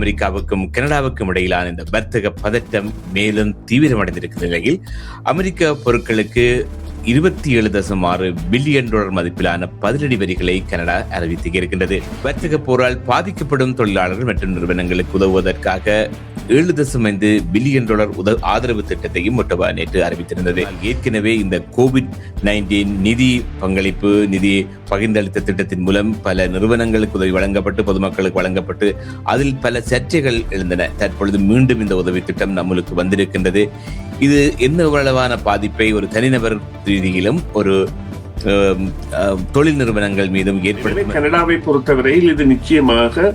அமெரிக்காவுக்கும் கனடாவுக்கும் இடையிலான இந்த வர்த்தக பதட்டம் மேலும் தீவிரமடைந்திருக்கிற நிலையில் அமெரிக்க பொருட்களுக்கு $27.6 பில்லியன் மதிப்பிலான பதிலடி வரிகளை கனடா அறிவித்து இருக்கின்றது. வர்த்தக போரால் பாதிக்கப்படும் தொழிலாளர்கள் மற்றும் நிறுவனங்களுக்கு உதவுவதற்காக $7.5 பில்லியன் ஆதரவு திட்டத்தையும் ஒட்டவா நேற்று அறிவித்திருந்தது. ஏற்கனவே இந்த COVID-19 நிதி பங்களிப்பு நிதி பகிர்ந்தளித்த திட்டத்தின் மூலம் பல நிறுவனங்களுக்கு உதவி வழங்கப்பட்டு பொதுமக்களுக்கு வழங்கப்பட்டு அதில் பல சர்ச்சைகள் எழுந்தன. தற்பொழுது மீண்டும் இந்த உதவி திட்டம் நம்மளுக்கு வந்திருக்கின்றது. இது என்ன அளவான பாதிப்பை ஒரு தனிநபர் ரீதியிலும் ஒரு தொழில் நிறுவனங்கள் மீதும் ஏற்படும். கனடாவை பொறுத்தவரையில் இது நிச்சயமாக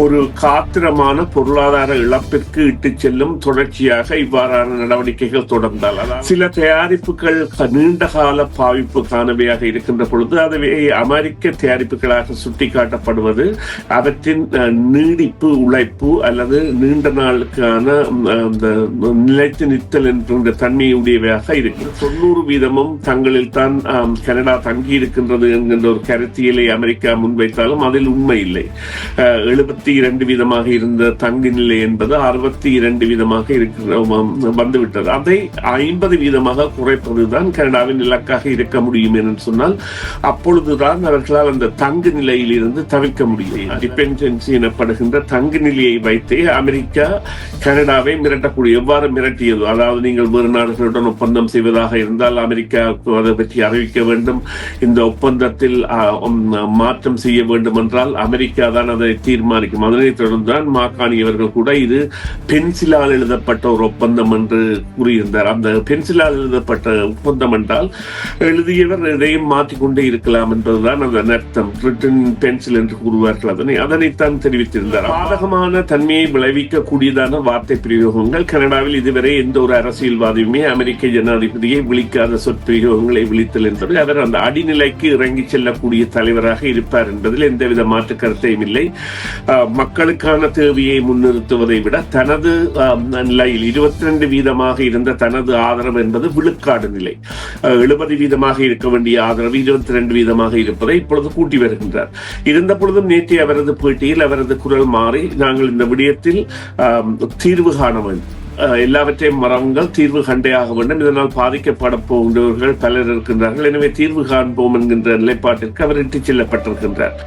ஒரு காத்திரமான பொருளாதார இழப்பிற்கு இட்டு செல்லும். தொடர்ச்சியாக இவ்வாறான நடவடிக்கைகள் தொடர்ந்தால் சில தயாரிப்புகள் நீண்ட கால பாவிப்புக்கானவையாக இருக்கின்ற பொழுது அதுவே அமெரிக்க தயாரிப்புகளாக சுட்டிக்காட்டப்படுவது அவற்றின் நீடிப்பு உழைப்பு அல்லது நீண்ட நாளுக்கான நிலைத்து நித்தல் என்ற தன்மையுடையவையாக இருக்கிறது. 90% தங்களில் தான் கனடா தங்கி இருக்கின்றது என்கின்ற ஒரு கருத்தியலை அமெரிக்கா முன்வைத்தாலும் அதில் உண்மை இல்லை. 72% இருந்த தங்கு நிலை என்பது 62% வந்துவிட்டது. அதை 50% குறைப்பதுதான் கனடாவின் இலக்காக இருக்க முடியும் என்று சொன்னால் அப்பொழுதுதான் அவர்களால் அந்த தங்கு நிலையில் இருந்து தவிர்க்க முடியும். டிபெண்டன்சி எனப்படுகின்ற தங்கு நிலையை வைத்தே அமெரிக்கா கனடாவை மிரட்டக்கூடிய எவ்வாறு மிரட்டியது. அதாவது நீங்கள் வேறு நாடுகளுடன் ஒப்பந்தம் செய்வதாக இருந்தால் அமெரிக்காவுக்கு அதை பற்றி அறிவிக்க வேண்டும். இந்த ஒப்பந்தத்தில் மாற்றம் செய்ய வேண்டும் என்றால் அமெரிக்கா தான் அதை தீர்மானிக்கும். அதனைத் தொடர்ந்துதான் மாகாணி அவர்கள் கூட இது பென்சிலால் எழுதப்பட்ட ஒரு ஒப்பந்தம் என்று கூறியிருந்தார். அந்த பென்சிலால் எழுதப்பட்ட ஒப்பந்தம் என்றால் எழுதியவர் இதையும் மாற்றிக்கொண்டே இருக்கலாம் என்பதுதான் அதன் அர்த்தம். ரிட்டன் பென்சில் என்று கூறுவார்கள். அதனைத்தான் தெரிவித்திருந்தார். பாதகமான தன்மையை விளைவிக்க கூடியதான வார்த்தை பிரயோகங்கள் கனடாவில் இதுவரை எந்த ஒரு அரசியல்வாதியுமே அமெரிக்க ஜனாதிபதியை விழிக்காத சொற்பிரயோகங்களை விழித்தல் என்பது அவர் அந்த அடிநிலைக்கு இறங்கி செல்லக்கூடிய தலைவராக இருப்பார் என்பதில் எந்தவித மாற்று கருத்தையும் இல்லை. மக்களுக்கான தேவையை முன்னிறுத்துவதை விட தனது நிலையில் 22% இருந்த தனது ஆதரவு என்பது விழுக்காடு நிலை. 70% இருக்க வேண்டிய ஆதரவு 22% இருப்பதை இப்பொழுது கூட்டி வருகின்றார். இருந்த பொழுதும் நேற்று அவரது பேட்டியில் அவரது குரல் மாறி நாங்கள் இந்த விடயத்தில் தீர்வு காண வேண்டும், எல்லாவற்றையும் மறவுங்கள், தீர்வு கண்டே ஆக வேண்டும், இதனால் பாதிக்கப்பட போகின்றவர்கள் பலர் இருக்கின்றார்கள், எனவே தீர்வு காண்போம் என்கின்ற நிலைப்பாட்டிற்கு அவர் இட்டுச் செல்லப்பட்டிருக்கின்றார்.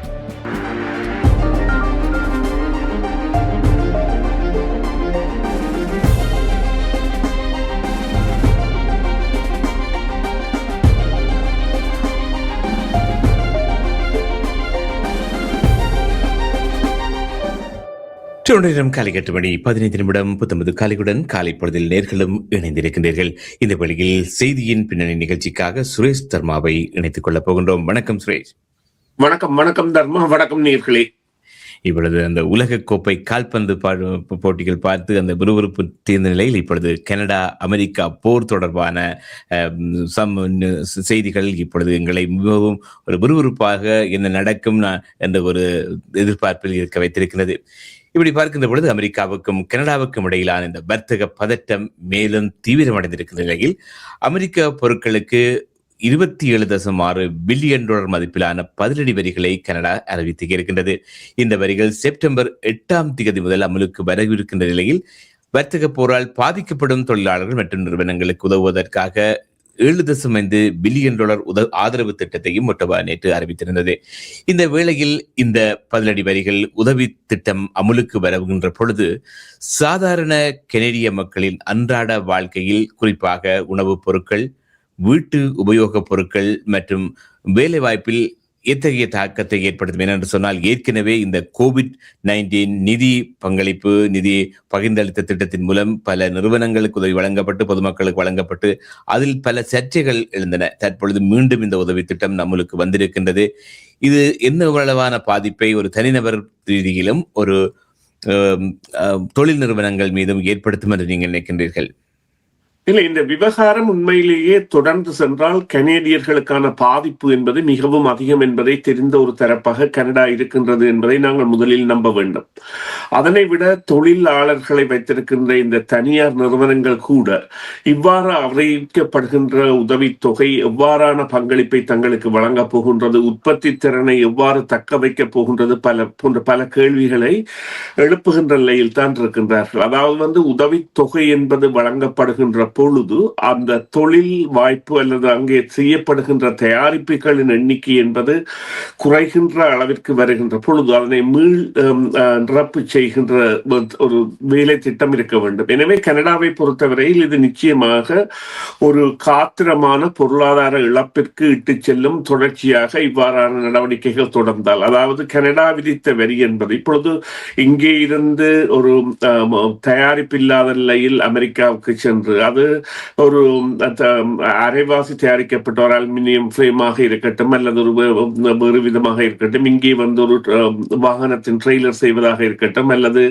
காலை 8 மணி 15 நிமிடம் 19 காலையுடன் காலை பொழுதில் நேர்களும் இணைந்திருக்கின்றீர்கள். இந்த வழியில் செய்தியின் பின்னணி நிகழ்ச்சிக்காக சுரேஷ் தர்மாவை இணைத்துக் கொள்ளப் போகின்றோம். வணக்கம் சுரேஷ். வணக்கம். வணக்கம் தர்மா. வணக்கம் நேர்களே. இப்பொழுது அந்த உலக கோப்பை கால்பந்து போட்டிகள் பார்த்து அந்த விறுவிறுப்பு தீர்ந்த நிலையில் இப்பொழுது கனடா அமெரிக்கா போர் தொடர்பான செய்திகள் இப்பொழுது எங்களை மிகவும் ஒரு விறுவிறுப்பாக என்ன நடக்கும் என்ற ஒரு எதிர்பார்ப்பில் இருக்க வைத்திருக்கிறது. இப்படி பார்க்கின்ற பொழுது அமெரிக்காவுக்கும் கனடாவுக்கும் இடையிலான இந்த வர்த்தக பதட்டம் மேலும் தீவிரமடைந்திருக்கிற நிலையில் அமெரிக்க பொருட்களுக்கு $27.6 பில்லியன் மதிப்பிலான பதிலடி வரிகளை கனடா அறிவித்து இருக்கின்றது. இந்த வரிகள் செப்டம்பர் 8 முதல் அமலுக்கு வரவிருக்கின்ற நிலையில் வர்த்தக போரால் பாதிக்கப்படும் தொழிலாளர்கள் மற்றும் நிறுவனங்களுக்கு உதவுவதற்காக $7.5 பில்லியன் ஆதரவு திட்டத்தையும் ஒட்டவா நேற்று அறிவித்திருந்தது. இந்த வேளையில் இந்த பதிலடி வரிகள் உதவி திட்டம் அமுலுக்கு வருகின்ற பொழுது சாதாரண கனேடிய மக்களின் அன்றாட வாழ்க்கையில் குறிப்பாக உணவுப் பொருட்கள், வீட்டு உபயோகப் பொருட்கள் மற்றும் வேலை வாய்ப்பில் எத்தகைய தாக்கத்தை ஏற்படுத்தும் என்று சொன்னால் ஏற்கனவே இந்த COVID-19 நிதி பங்களிப்பு நிதி பகிர்ந்தளித்த திட்டத்தின் மூலம் பல நிறுவனங்களுக்கு உதவி வழங்கப்பட்டு பொதுமக்களுக்கு வழங்கப்பட்டு அதில் பல சர்ச்சைகள் எழுந்தன. தற்பொழுது மீண்டும் இந்த உதவி திட்டம் நம்மளுக்கு வந்திருக்கின்றது. இது என்ன அளவான பாதிப்பை ஒரு தனிநபர் ரீதியிலும் ஒரு தொழில் நிறுவனங்கள் மீதும் ஏற்படுத்தும் என்று நீங்கள் நினைக்கின்றீர்கள்? இல்லை, இந்த விவகாரம் உண்மையிலேயே தொடர்ந்து சென்றால் கனேடியர்களுக்கான பாதிப்பு என்பது மிகவும் அதிகம் என்பதை தெரிந்த ஒரு தரப்பாக கனடா இருக்கின்றது என்பதை நாங்கள் முதலில் நம்ப வேண்டும். அதனை விட தொழிலாளர்களை வைத்திருக்கின்ற இந்த தனியார் நிறுவனங்கள் கூட இவ்வாறு அறிவிக்கப்படுகின்ற உதவித்தொகை எவ்வாறான பங்களிப்பை தங்களுக்கு வழங்கப் போகின்றது, உற்பத்தி திறனை எவ்வாறு தக்க வைக்கப் போகின்றது போன்ற பல கேள்விகளை எழுப்புகின்ற நிலையில் தான் இருக்கின்றார்கள். அதாவது உதவித்தொகை என்பது வழங்கப்படுகின்ற பொழுது அந்த தொழில் வாய்ப்பு அல்லது அங்கே செய்யப்படுகின்ற தயாரிப்புகளின் எண்ணிக்கை என்பது குறைகின்ற அளவிற்கு வருகின்ற பொழுது அதனை நிரப்பு செய்கின்ற ஒரு வேலை திட்டம் இருக்க வேண்டும். எனவே கனடாவை பொறுத்தவரையில் இது நிச்சயமாக ஒரு காத்திரமான பொருளாதார இழப்பிற்கு இட்டு செல்லும் தொடர்ச்சியாக இவ்வாறான நடவடிக்கைகள் தொடர்ந்தால். அதாவது கனடா விதித்த வரி என்பது இப்பொழுது இங்கே இருந்து ஒரு தயாரிப்பு இல்லாத நிலையில் அமெரிக்காவுக்கு சென்று அது ஒரு அரைவாசி தயாரிக்கப்பட்ட ஒரு அலுமினியம் ஃப்ரேமாக இருக்கட்டும் அல்லது ஒரு வேறு விதமாக இருக்கட்டும், இங்கே ஒரு வாகனத்தின் ட்ரெய்லர் செய்வதாக இருக்கட்டும் அல்லது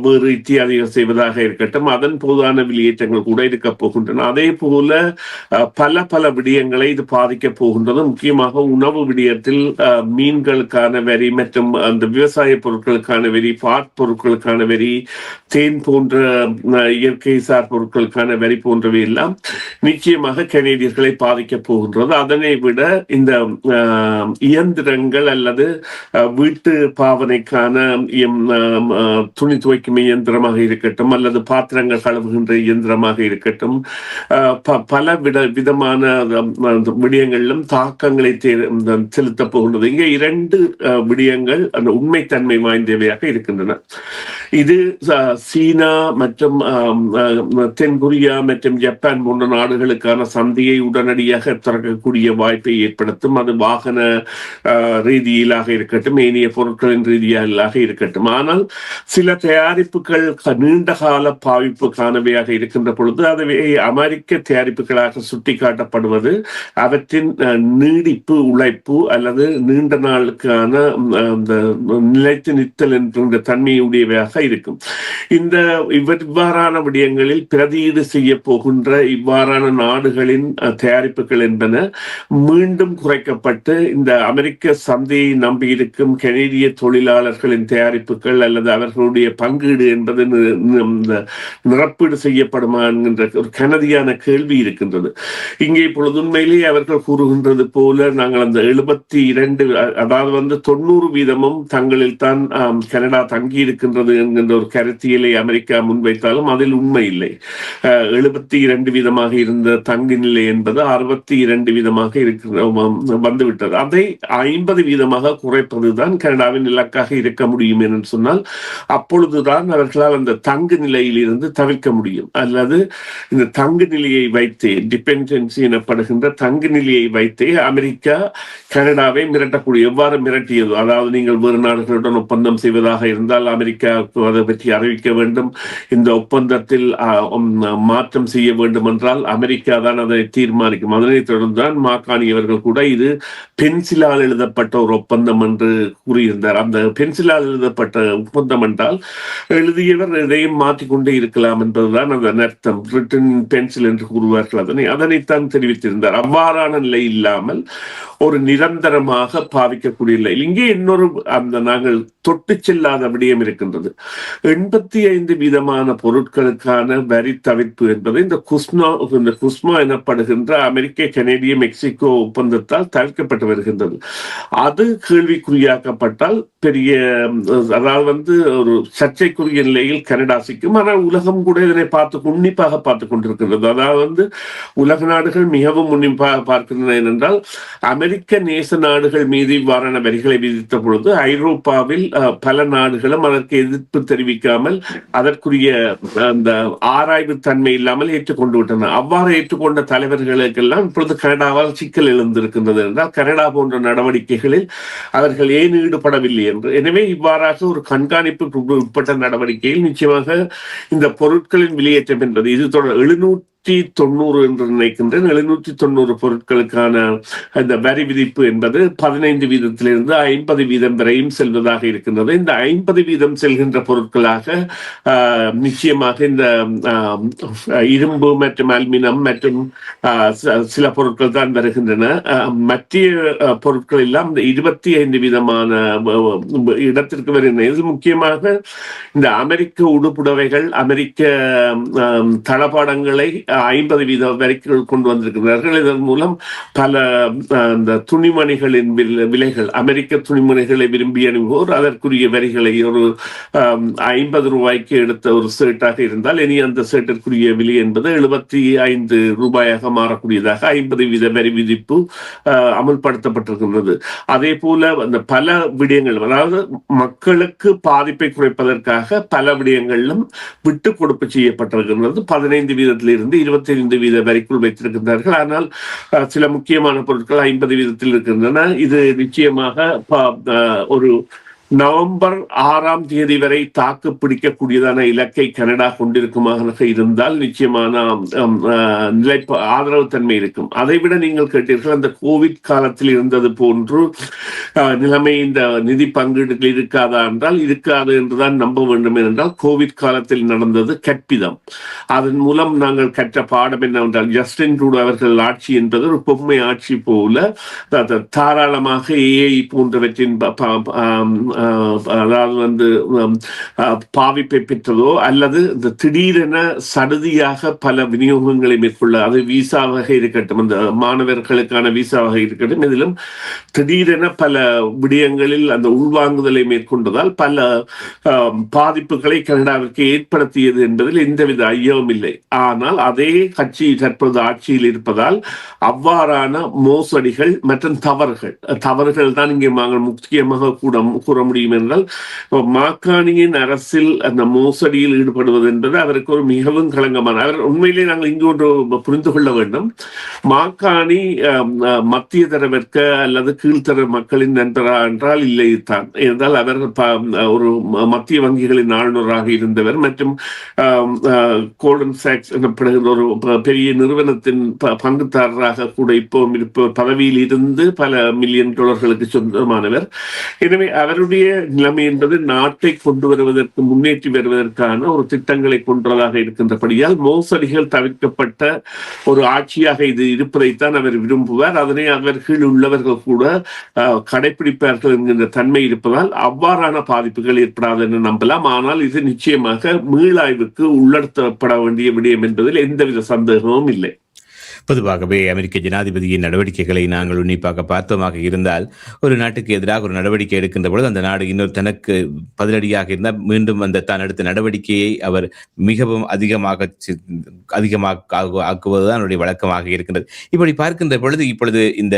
வேறு இத்தியாதிகள் செய்வதாக இருக்கட்டும், அதன் போதான வெளியேற்றங்கள் கூட இருக்க போகின்றன. அதே போல பல விடயங்களை இது பாதிக்க போகின்றது. முக்கியமாக உணவு விடயத்தில் மீன்களுக்கான வரி மற்றும் அந்த விவசாய பொருட்களுக்கான வரி, பாட் பொருட்களுக்கான வரி, தேன் போன்ற இயற்கை சார் பொருட்களுக்கான வரி போன்றவை எல்லாம் நிச்சயமாக கனேடியர்களை பாதிக்க போகின்றது. அதனை விட இந்த இயந்திரங்கள் அல்லது வீட்டு பாவனைக்கான துணி துவைக்கும் இயந்திரமாக இருக்கட்டும் அல்லது பாத்திரங்கள் கழுவுகின்ற இயந்திரமாக இருக்கட்டும், பல விதமான விடயங்களிலும் தாக்கங்களை செலுத்த போகின்றது. இங்கே 2 விடயங்கள் அந்த உண்மைத்தன்மை வாய்ந்தவையாக இருக்கின்றன. இது சீனா மற்றும் தென்கொரியா மற்றும் ஜப்பான் போன்ற நாடுகளுக்கான சந்தையை உடனடியாக திறக்கக்கூடிய வாய்ப்பை ஏற்படுத்தும். அது வாகன ரீதியிலாக இருக்கட்டும், ஏனைய பொருட்களின் ரீதியாக இருக்கட்டும். ஆனால் சில தயாரிப்புகள் நீண்ட கால பாவிப்புக்கானவையாக இருக்கின்ற பொழுது அதுவே அமெரிக்க தயாரிப்புகளாக சுட்டிக்காட்டப்படுவது அவற்றின் நீடிப்பு, உழைப்பு அல்லது நீண்ட நாளுக்கான நிலைத்து நித்தல் என்கின்ற தன்மையுடையவையாக இருக்கும். இவ்வாறான விடயங்களில் பிரதியீடு செய்ய போகின்ற இவ்வாறான நாடுகளின் தயாரிப்புகள் என்பன மீண்டும் குறைக்கப்பட்டு இந்த அமெரிக்க சந்தையை நம்பியிருக்கும் கனேடிய தொழிலாளர்களின் தயாரிப்புகள் அல்லது அவர்களுடைய பங்கீடு என்பது நிரப்பீடு செய்யப்படுமா என்கின்ற ஒரு கனதியான கேள்வி இருக்கின்றது. இங்கே இப்பொழுது உண்மையிலேயே அவர்கள் கூறுகின்றது போல நாங்கள் அந்த 72 அதாவது 90% தங்களில் தான் கனடா தங்கி இருக்கின்றது என்கின்ற ஒரு கருத்தியலை அமெரிக்கா முன்வைத்தாலும் அதில் உண்மை இல்லை. 72% இருந்த தங்கு நிலை என்பது 62% வந்துவிட்டது. அதை 50% குறைப்பதுதான் கனடாவின் இலக்காக இருக்க முடியும் என்று சொன்னால் அப்பொழுதுதான் அவர்களால் அந்த தங்கு நிலையில் இருந்து தவிர்க்க முடியும். அல்லது இந்த தங்கு நிலையை வைத்தே, டிபெண்டன்சி எனப்படுகின்ற தங்கு நிலையை வைத்தே அமெரிக்கா கனடாவை மிரட்டக்கூடிய, எவ்வாறு மிரட்டியது, அதாவது நீங்கள் வேறு நாடுகளுடன் ஒப்பந்தம் செய்வதாக இருந்தால் அமெரிக்காவுக்கு அதை பற்றி அறிவிக்க வேண்டும், இந்த ஒப்பந்தத்தில் மாற்றம் செய்ய வேண்டும் என்றால் அமெரிக்கா தான் அதை தீர்மானிக்கும். அதனைத் தொடர்ந்துதான் மாக்கானி அவர்கள் கூட இது பென்சிலால் எழுதப்பட்ட ஒரு ஒப்பந்தம் என்று கூறியிருந்தார். அந்த பென்சிலால் எழுதப்பட்ட ஒப்பந்தம் என்றால் எழுதியவர் இதையும் மாற்றிக்கொண்டே இருக்கலாம் என்பதுதான் அதன் அர்த்தம். ரிட்டன் பென்சில் என்று கூறுவார்கள். அதனைத்தான் தெரிவித்திருந்தார். அவ்வாறான நிலை இல்லாமல் ஒரு நிரந்தரமாக பாவிக்கக்கூடிய நிலை. இங்கே இன்னொரு நாங்கள் தொட்டு செல்லாத விடயம் இருக்கின்றது. 85% பொருட்களுக்கான வரி தவிர்ப்பு என்பது இந்த குஸ்மா எனப்படுகின்ற அமெரிக்க, கனேடிய, மெக்சிகோ ஒப்பந்தத்தால் தவிர்க்கப்பட்டு வருகின்றது. அது கேள்விக்குறியாக்கப்பட்டால் பெரிய, அதாவது ஒரு சர்ச்சைக்குரிய நிலையில் கனடா சிக்கும். ஆனால் உலகம் கூட இதனை உன்னிப்பாக பார்த்துக் கொண்டிருக்கிறது. அதாவது உலக நாடுகள் மிகவும் உன்னிப்பாக பார்க்கின்றன. ஏனென்றால் அமெரிக்க நேச நாடுகள் மீது இவ்வாறான வரிகளை விதித்த பொழுது ஐரோப்பாவில் பல நாடுகளும் அதற்கு எதிர்ப்பு தெரிவிக்காமல் அதற்குரிய அந்த ஆராய்வு தன்மை இல்லாமல் ஏற்றுக்கொண்டு விட்டன. அவ்வாறு ஏற்றுக்கொண்ட தலைவர்களுக்கெல்லாம் இப்பொழுது கனடாவால் சிக்கல் எழுந்திருக்கின்றது என்றால் கனடா போன்ற நடவடிக்கைகளில் அவர்கள் ஏன் ஈடுபடவில்லை என்று. எனவே இவ்வாறாக ஒரு கண்காணிப்பு உட்பட்ட நடவடிக்கையில் நிச்சயமாக இந்த பொருட்களின் வெளியேற்றம் என்பது இது 790 என்று நினைக்கின்றேன். 790 பொருட்களுக்கான அந்த வரி விதிப்பு என்பது 15 வீதத்திலிருந்து 50 வீதம் வரையும் செல்வதாக இருக்கின்றது. இந்த 50 வீதம் செல்கின்ற பொருட்களாக நிச்சயமாக இந்த இரும்பு மற்றும் அலுமினியம் மற்றும் சில பொருட்கள் தான் வருகின்றன. மற்ற பொருட்கள் எல்லாம் 25 வீதமான இடத்திற்கு வருகின்றன. இது முக்கியமாக இந்த அமெரிக்க உடுப்புடவைகள், அமெரிக்க தளபாடங்களை 50 வீதம் வரைக்கும் கொண்டு வந்திருக்கிறார்கள். இதன் மூலம் பல இந்த துணிமணிகளின் விலைகள், அமெரிக்க துணிமணிகளை விரும்பி அணிவோர் அதற்குரிய வரிகளை ஒரு 50 ரூபாய்க்கு எடுத்த ஒரு ஷர்ட்டாக இருந்தால் இனி அந்த ஷர்ட்டிற்குரிய விலை என்பது 75 ரூபாயாக மாறக்கூடியதாக 50 வீத வரி விதிப்பு அமல்படுத்தப்பட்டிருக்கின்றது. அதே போல அந்த பல விடயங்கள், அதாவது மக்களுக்கு பாதிப்பை குறைப்பதற்காக பல விடயங்களிலும் விட்டு கொடுப்பு செய்யப்பட்டிருக்கின்றது. 15 வீதத்திலிருந்து 25 வீத வரைக்குள் வைத்திருக்கின்றார்கள். ஆனால் சில முக்கியமான பொருட்கள் 50 வீதத்தில் இருக்கின்றன. இது நிச்சயமாக ஒரு நவம்பர் 6ஆம் தேதி வரை தாக்கு பிடிக்கக்கூடியதான இலக்கை கனடா கொண்டிருக்குமாக இருந்தால் நிச்சயமான ஆதரவு தன்மை இருக்கும். அதைவிட நீங்கள் கேட்டீர்கள், அந்த கோவிட் காலத்தில் இருந்தது போன்று நிலைமை இந்த நிதி பங்கீடுகள் இருக்காதா என்றால் இருக்காது என்றுதான் நம்ப வேண்டும். என்றால் கோவிட் காலத்தில் நடந்தது கற்பிதம். அதன் மூலம் நாங்கள் கற்ற பாடம் என்னவென்றால், ஜஸ்டின் ட்ரூடோ அவர்கள் ஆட்சி என்பது ஒரு பொம்மை ஆட்சி போல தாராளமாக ஏஐ போன்றவற்றின் அதாவது பாவிப்பை பெற்றதோ அல்லது இந்த திடீரென சடுதியாக பல விநியோகங்களை மேற்கொள்ள, அது விசாவாக இருக்கட்டும், அந்த மாணவர்களுக்கான விசாவாக இருக்கட்டும், இதிலும் திடீரென பல விடயங்களில் அந்த உள்வாங்குதலை மேற்கொண்டதால் பல பாதிப்புகளை கனடாவிற்கு ஏற்படுத்தியது என்பதில் எந்தவித ஐயமும் இல்லை. ஆனால் அதே கட்சி தற்போது ஆட்சியில் இருப்பதால் அவ்வாறான மோசடிகள் மற்றும் தவறுகள் தான் இங்கே நாங்கள் முக்கியமாக கூற முடியும். என்றால் மாக்காணியின் அரசில் அந்த மோசடியில் ஈடுபடுவது என்பது அவருக்கு ஒரு மிகவும் களங்கமான, அவர் உண்மையிலே நாங்கள் இங்கு ஒன்று புரிந்து கொள்ள வேண்டும். மாக்காணி மத்திய தர வர்க்க அல்லது கீழ்த்தர மக்களின் நண்பரா என்றால் இல்லை தான். என்றால் அவர் ஒரு மத்திய வங்கிகளின் ஆளுநராக இருந்தவர் மற்றும் கோல்டன் சாக்ஸ் எனப்படுகிற ஒரு பெரிய நிறுவனத்தின் பங்குதாரராக கூட இப்போ பதவியில் இருந்து பல மில்லியன் டாலர்களுக்கு சொந்தமானவர். எனவே அவருடைய நிலைமை என்பது நாட்டை கொண்டு வருவதற்கு, முன்னேற்றி வருவதற்கான ஒரு திட்டங்களை கொண்டதாக இருக்கின்றபடியால் மோசடிகள் தவிர்க்கப்பட்ட ஒரு ஆட்சியாக இது இருப்பதைத்தான் அவர் விரும்புவார். அதனை அவர்கள் உள்ளவர்கள் கூட கடைபிடிப்பார்கள் என்கின்ற தன்மை இருப்பதால் அவ்வாறான பாதிப்புகள் ஏற்படாது என்று நம்பலாம். ஆனால் இது நிச்சயமாக மீளாய்வுக்கு உள்ளடத்தப்பட வேண்டிய விடயம் என்பதில் எந்தவித சந்தேகமும் இல்லை. பொதுவாகவே அமெரிக்க ஜனாதிபதியின் நடவடிக்கைகளை நாங்கள் உன்னிப்பாக பார்த்தோமாக இருந்தால், ஒரு நாட்டுக்கு எதிராக ஒரு நடவடிக்கை எடுக்கின்ற பொழுது அந்த நாடு இன்னொரு தனக்கு பதிலடியாக இருந்தால் மீண்டும் அந்த தான் எடுத்த நடவடிக்கையை அவர் மிகவும் அதிகமாக ஆக்குவதுதான் அவருடைய வழக்கமாக இருக்கின்றது. இப்படி பார்க்கின்ற பொழுது இப்பொழுது இந்த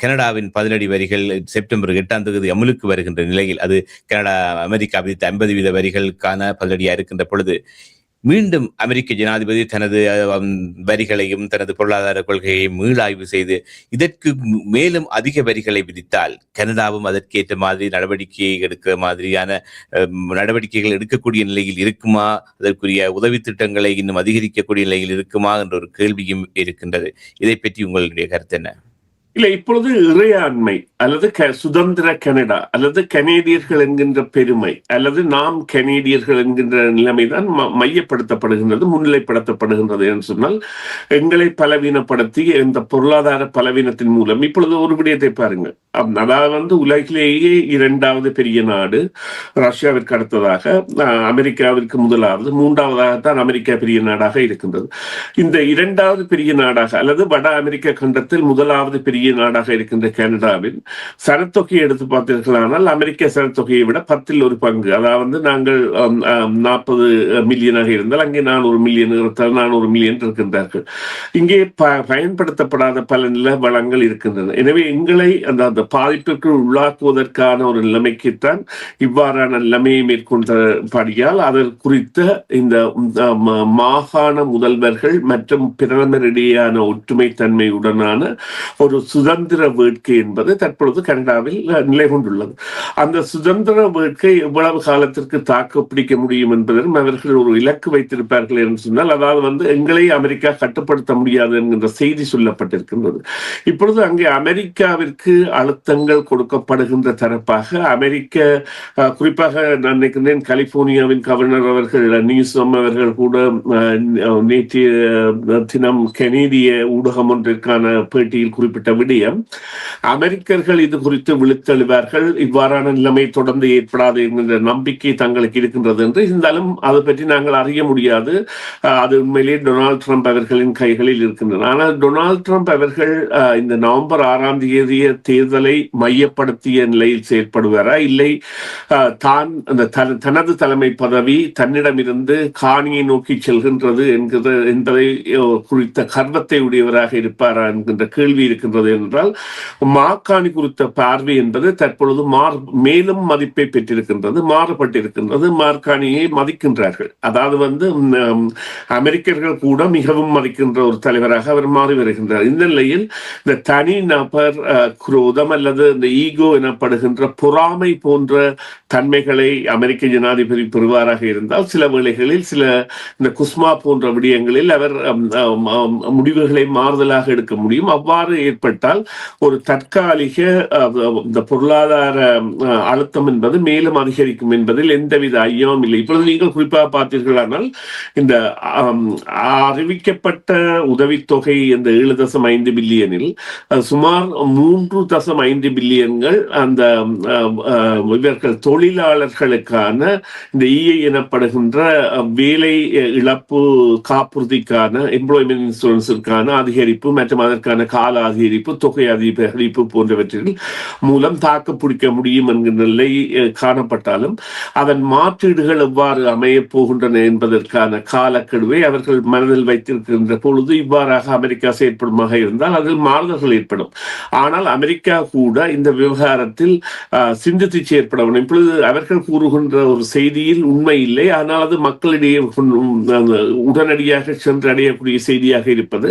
கனடாவின் பதிலடி வரிகள் செப்டம்பர் 8ஆம் தேதி அமலுக்கு வருகின்ற நிலையில், அது கனடா அமெரிக்கா விதித்த 50 வீத வரிகளுக்கான பதிலடியாக இருக்கின்ற பொழுது மீண்டும் அமெரிக்க ஜனாதிபதி தனது வரிகளையும் தனது பொருளாதார கொள்கையையும் மீளாய்வு செய்து இதற்கு மேலும் அதிக வரிகளை விதித்தால் கனடாவும் அதற்கேற்ற மாதிரி நடவடிக்கையை எடுக்கிற மாதிரியான நடவடிக்கைகள் எடுக்கக்கூடிய நிலையில் இருக்குமா, அதற்குரிய உதவி திட்டங்களை இன்னும் அதிகரிக்கக்கூடிய நிலையில் இருக்குமா என்ற ஒரு கேள்வியும் இருக்கின்றது. இதை பற்றி உங்களுடைய கருத்து என்ன? இல்ல, இப்பொழுது இறையாண்மை அல்லது சுதந்திர கனடா அல்லது கனேடியர்கள் என்கின்ற பெருமை அல்லது நாம் கனேடியர்கள் என்கின்ற நிலைமைதான் மையப்படுத்தப்படுகின்றது, முன்னிலைப்படுத்தப்படுகின்றது என்று சொன்னால், எங்களை பலவீனப்படுத்தி இந்த பொருளாதார பலவீனத்தின் மூலம் இப்பொழுது ஒரு விடயத்தை பாருங்கள். அதாவது உலகிலேயே 2வது பெரிய நாடு ரஷ்யாவிற்கு அடுத்ததாக அமெரிக்காவிற்கு முதலாவது, 3வதாகத்தான் அமெரிக்கா பெரிய நாடாக இருக்கின்றது. இந்த 2வது பெரிய நாடாக அல்லது வட அமெரிக்க கண்டத்தில் 1வது பெரிய நாடாக இருக்கின்ற கனடாவின் சனத்தொகையை எடுத்து பார்த்தீர்களானால் அமெரிக்க சனத்தொகையை விட 10ல் 1 பங்கு, அதாவது நாங்கள் 40 மில்லியனாக இருந்தால் அங்கே 400 மில்லியன் 400 மில்லியன் இருக்கின்றார்கள். இங்கே பயன்படுத்தப்படாத பல நில வளங்கள் இருக்கின்றன. எனவே எங்களை அந்த பாதிப்பிற்கு உள்ளாக்குவதற்கான ஒரு நிலைமைக்குத்தான் இவ்வாறான நிலைமையை மேற்கொண்டபடியால் அதற்கு குறித்த இந்த மாகாண முதல்வர்கள் மற்றும் பிரதமரிடையான ஒற்றுமை தன்மையுடனான ஒரு சுதந்திர வேட்கை என்பது தற்பொழுது கனடாவில் நிலை கொண்டுள்ளது. அந்த சுதந்திர வேட்கை எவ்வளவு காலத்திற்கு தாக்கு பிடிக்க முடியும் என்பதிலும் அவர்கள் ஒரு இலக்கு வைத்திருப்பார்கள் என்று சொன்னால், அதாவது எங்களை அமெரிக்கா கட்டுப்படுத்த முடியாது என்கின்ற செய்தி சொல்லப்பட்டிருக்கின்றது. இப்பொழுது அங்கே அமெரிக்காவிற்கு அழுத்தங்கள் கொடுக்கப்படுகின்ற தரப்பாக குறிப்பாக நான் நினைக்கிறேன் கலிபோர்னியாவின் கவர்னர் அவர்கள் நியூசம் அவர்கள் கூட நேற்றைய தினம் கனேடிய ஊடகம் ஒன்றிற்கான பேட்டியில் குறிப்பிட்ட விடயம், அமெரிக்கர்கள் இது குறித்து விழித்தெழுவார்கள், இவ்வாறான நிலைமை தொடர்ந்து ஏற்படாது என்கின்ற நம்பிக்கை தங்களுக்கு இருக்கின்றது என்று. இருந்தாலும் அதை பற்றி நாங்கள் அறிய முடியாது, அது உண்மையிலே டொனால்ட் ட்ரம்ப் அவர்களின் கைகளில் இருக்கின்றன. ஆனால் டொனால்ட் ட்ரம்ப் அவர்கள் இந்த நவம்பர் 6ஆம் தேதிய தேர்தலை மையப்படுத்திய நிலையில் செயற்படுவாரா, இல்லை தான் தனது தலைமை பதவி தன்னிடமிருந்து காணியை நோக்கி செல்கின்றது என்பதை குறித்த கர்வத்தை உடையவராக இருப்பாரா என்கின்ற கேள்வி இருக்கின்றது. என்றால் மாக்காணி குறித்த பார்வை என்பது தற்பொழுது மேலும் மதிப்பை பெற்றிருக்கின்றது, மாறுபட்டிருக்கின்றது. மார்காணியை மதிக்கின்றார்கள், அதாவது அமெரிக்கர்கள் கூட மிகவும் மதிக்கின்ற ஒரு தலைவராக அவர் மாறி வருகின்றார். இந்த நிலையில் இந்த தனி நபர் குரோதம் அல்லது இந்த ஈகோ எனப்படுகின்ற பொறாமை போன்ற தன்மைகளை அமெரிக்க ஜனாதிபதி பெறுவாராக இருந்தால் சில வேளைகளில் இந்த குஸ்மா போன்ற விடயங்களில் அவர் முடிவுகளை மாறுதலாக எடுக்க முடியும். அவ்வாறு ஏற்பட்டால் ஒரு தற்காலிக இந்த பொருளாதார அழுத்தம் என்பது மேலும் அதிகரிக்கும் என்பதில் எந்தவித ஐயமும் இல்லை. இப்பொழுது நீங்கள் குறிப்பாக பார்த்தீர்களானால் இந்த அறிவிக்கப்பட்ட உதவித்தொகை இந்த 7.5 பில்லியனில் சுமார் 3.5 பில்லியன்கள் அந்த இவர்கள் தொழிலாளர்களுக்கான இந்த இஐ எனப்படுகின்ற வேலை இழப்பு காப்புறுதிக்கான எம்ப்ளாய்மெண்ட் இன்சூரன்ஸிற்கான அதிகரிப்பு மற்றும் அதற்கான கால அதிகரிப்பு, தொகை அதிகரிப்பு போன்றவற்றில் மூலம் தாக்கு பிடிக்க முடியும் என்கிற நிலை காணப்பட்டாலும் அதன் மாற்றீடுகள் எவ்வாறு அமையப் போகின்றன என்பதற்கான காலக்கெடுவை அவர்கள் மனதில் வைத்திருக்கின்ற பொழுது இவ்வாறாக அமெரிக்கா செயற்படுமாக இருந்தால் அதில் மாறுதல்கள் ஏற்படும். ஆனால் அமெரிக்கா கூட இந்த விவகாரத்தில் சிந்தித்து செயற்பட வேண்டும். இப்பொழுது அவர்கள் கூறுகின்ற ஒரு செய்தியில் உண்மை இல்லை, ஆனால் அது மக்களிடையே உடனடியாக சென்றடையக்கூடிய செய்தியாக இருப்பது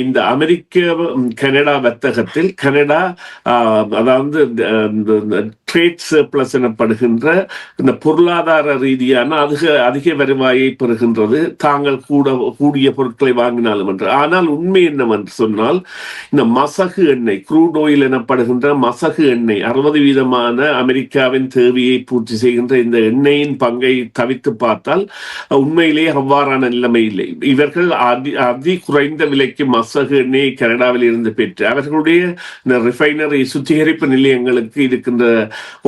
இந்த அமெரிக்க கனடா வர்த்தகத்தில் கனடா அதாவது ட்ரேட் சர்ப்ளஸ் எனப்படுகின்ற இந்த பொருளாதார ரீதியான அதிக வருவாயை பெறுகின்றது தாங்கள் கூடிய பொருட்களை வாங்கினாலும் என்று. ஆனால் உண்மை என்னவென்று சொன்னால் இந்த மசகு எண்ணெய், க்ரூட் ஆயில் எனப்படுகின்ற மசகு எண்ணெய் 60% அமெரிக்காவின் தேவையை பூர்த்தி செய்கின்ற இந்த எண்ணெயின் பங்கை தவித்து பார்த்தால் உண்மையிலேயே அவ்வாறான நிலைமை இல்லை. இவர்கள் அதி குறைந்த விலைக்கு மசகு எண்ணெயை கனடாவில் இருந்து பெற்று அவர்களுடைய இந்த ரிஃபைனரி சுத்திகரிப்பு நிலையங்களுக்கு இருக்கின்ற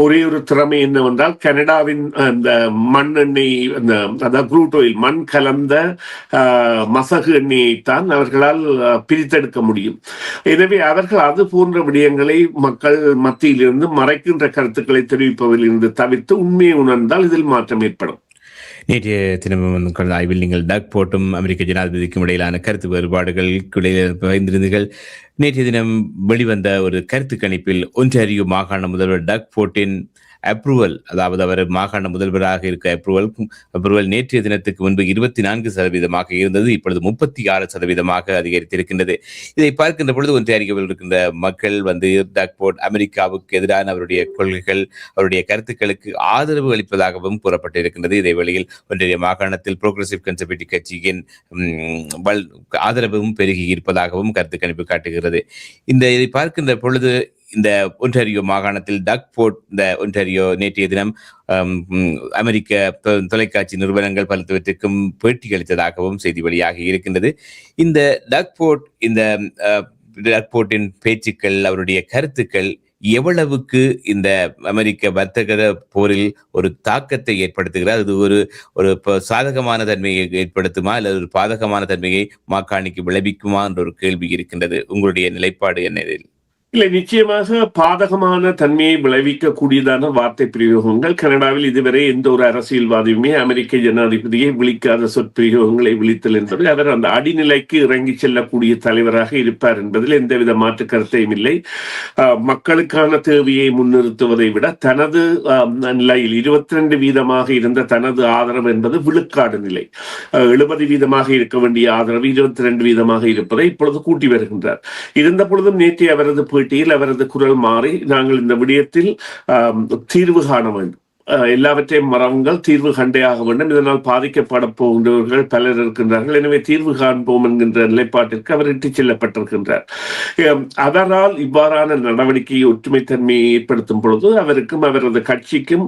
ஒரே ஒரு திறமை என்னவென்றால் கனடாவின் அந்த மண் எண்ணெய், அதாவது க்ரூட் ஆயில், மண் கலந்த மசகு எண்ணெயைத்தான் அவர்களால் பிரித்தெடுக்க முடியும். எனவே அவர்கள் அது போன்ற விடயங்களை மக்கள் மத்தியிலிருந்து மறைக்கின்ற கருத்துக்களை தெரிவிப்பதில் இருந்து தவிர்த்து உண்மையை உணர்ந்தால் இதில் மாற்றம் ஏற்படும். நேற்றைய தினமும் ஆய்வில் நீங்கள் டக் போர்ட்டும் அமெரிக்க ஜனாதிபதிக்கும் இடையிலான கருத்து வேறுபாடுகள் பகிர்ந்திருந்தீர்கள். நேற்றைய தினம் வெளிவந்த ஒரு கருத்து கணிப்பில் ஒன்டாரியோ மாகாண முதல்வர் டக் போர்ட்டின் அப்ரூவல், அதாவது அவர் மாகாண முதல்வராக இருக்க அப்ரூவல் நேற்றைய தினத்துக்கு முன்பு 24% இருந்தது, இப்பொழுது 36% அதிகரித்திருக்கின்றது. இதை பார்க்கின்ற பொழுது ஒன்டாரியோவில் இருக்கின்ற மக்கள் டக் போர்ட் அமெரிக்காவுக்கு எதிரான அவருடைய கொள்கைகள், அவருடைய கருத்துக்களுக்கு ஆதரவு அளிப்பதாகவும் கூறப்பட்டிருக்கின்றது. இதே வேளையில் ஒன்டாரியோ மாகாணத்தில் புரோகிரசிவ் கன்சர்வேட்டிவ் கட்சியின் ஆதரவும் பெருகி இருப்பதாகவும் கருத்து கணிப்பு காட்டுகிறது. இதை பார்க்கின்ற பொழுது இந்த ஒன்டாரியோ மாகாணத்தில் டக் போர்ட் இந்த ஒன்டாரியோ நேற்றைய தினம் அமெரிக்க தொலைக்காட்சி நிறுவனங்கள் பலவற்றுக்கும் பேட்டி அளித்ததாகவும் செய்தி வெளியாகி இருக்கின்றது. இந்த டக் போர்ட்டின் பேச்சுக்கள், அவருடைய கருத்துக்கள் எவ்வளவுக்கு இந்த அமெரிக்க வர்த்தக போரில் ஒரு தாக்கத்தை ஏற்படுத்துகிறார், அது ஒரு சாதகமான தன்மையை ஏற்படுத்துமா அல்லது ஒரு பாதகமான தன்மையை மாக்காணிக்கு விளைவிக்குமா என்ற ஒரு கேள்வி இருக்கின்றது. உங்களுடைய நிலைப்பாடு என்ன? இல்லை, நிச்சயமாக பாதகமான தன்மையை விளைவிக்கக்கூடியதான வார்த்தை பிரயோகங்கள். கனடாவில் இதுவரை எந்த ஒரு அரசியல்வாதியுமே அமெரிக்க ஜனாதிபதியை விழிக்காத சொற்பிரயோகங்களை விழித்தல் என்பது, அவர் அந்த அடிநிலைக்கு இறங்கி செல்லக்கூடிய தலைவராக இருப்பார் என்பதில் எந்தவித மாற்று கருத்தையும் இல்லை. மக்களுக்கான தேவையை முன்னிறுத்துவதை விட தனது நிலையில் 22% இருந்த தனது ஆதரவு என்பது விழுக்காடு நிலை. 70% இருக்க வேண்டிய ஆதரவு 22% இருப்பதை இப்பொழுது கூட்டி வருகின்றார். இருந்த பொழுதும் நேற்று அவரது பேட்டியில் அவரது குரல் மாறி, நாங்கள் இந்த விடயத்தில் தீர்வு காண வேண்டும், எல்லாவற்றையும் மறவுங்கள், தீர்வு கண்டே ஆக வேண்டும், இதனால் பாதிக்கப்பட போகின்றவர்கள் பலர் இருக்கின்றார்கள், எனவே தீர்வு காண்போம் என்கின்ற நிலைப்பாட்டிற்கு அவர் இட்டுச் செல்லப்பட்டிருக்கின்றார். அவரால் இவ்வாறான நடவடிக்கையை ஒற்றுமைத்தன்மையை ஏற்படுத்தும் பொழுது அவருக்கும் அவரது கட்சிக்கும்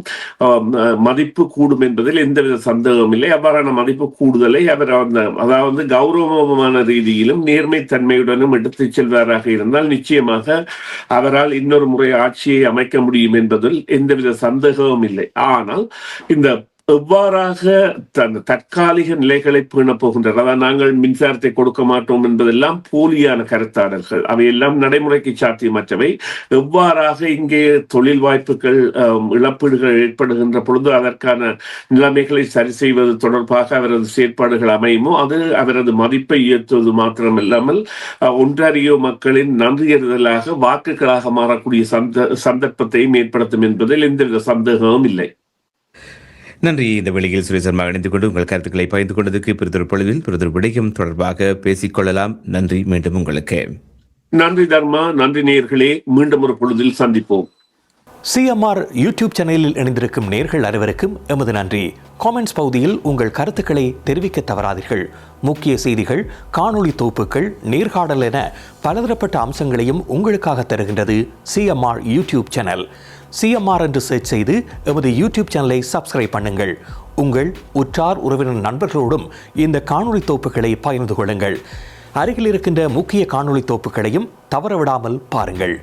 மதிப்பு கூடும் என்பதில் எந்தவித சந்தேகமும் இல்லை. அவ்வாறான மதிப்பு கூடுதலை அவர் அதாவது கௌரவமான ரீதியிலும் நேர்மைத்தன்மையுடனும் எடுத்துச் செல்வாராக இருந்தால் நிச்சயமாக அவரால் இன்னொரு முறை ஆட்சியை அமைக்க முடியும் என்பதில் எந்தவித சந்தேகமும் இல்லை. ஆனால் இந்த எவ்வாறாக தற்காலிக நிலைகளை பேணப் போகின்றனர், அதாவது நாங்கள் மின்சாரத்தை கொடுக்க மாட்டோம் என்பதெல்லாம் போலியான கருத்தாடல்கள், அவையெல்லாம் நடைமுறைக்கு சாத்தியமற்றவை. எவ்வாறாக இங்கே தொழில் வாய்ப்புகள் இழப்பீடுகள் ஏற்படுகின்ற பொழுது அதற்கான நிலைமைகளை சரி செய்வது தொடர்பாக அவரது செயற்பாடுகள் அமையுமோ அது அவரது மதிப்பை உயர்த்துவது மாத்திரமில்லாமல் ஒன்றாரியோ மக்களின் நன்றியறிதலாக வாக்குகளாக மாறக்கூடிய சந்தர்ப்பத்தையும் ஏற்படுத்தும் என்பதில் எந்தவித சந்தேகமும் இல்லை. நன்றி. இந்த வேளையில் சுரேஷ் சர்மா இணைந்து கொண்டு உங்கள் கருத்துக்களை பகிர்ந்து கொண்டதுக்கு பிறதொரு பொழுதில் பிறதொரு விடயம் தொடர்பாக பேசிக்கொள்ளலாம். நன்றி. மீண்டும் உங்களுக்கு நன்றி தர்மா. நன்றி நேயர்களே, மீண்டும் ஒரு பொழுதில் சந்திப்போம். CMR யூடியூப் சேனலில் இணைந்திருக்கும் நேயர்கள் அனைவருக்கும் எமது நன்றி. காமெண்ட்ஸ் பகுதியில் உங்கள் கருத்துக்களை தெரிவிக்க தவறாதீர்கள். முக்கிய செய்திகள், காணொளி தொகுப்புகள், நேர்காணல் என பலதரப்பட்ட அம்சங்களையும் உங்களுக்காக தருகின்றது CMR யூடியூப் சேனல். CMR என்று சர்ச் செய்து எமது யூடியூப் சேனலை சப்ஸ்கிரைப் பண்ணுங்கள். உங்கள் உற்றார் உறவினர் நண்பர்களோடும் இந்த காணொளி தொகுப்புகளை பகிர்ந்து கொள்ளுங்கள். அருகில் இருக்கின்ற முக்கிய காணொளி தொகுப்புகளையும் தவறவிடாமல் பாருங்கள்.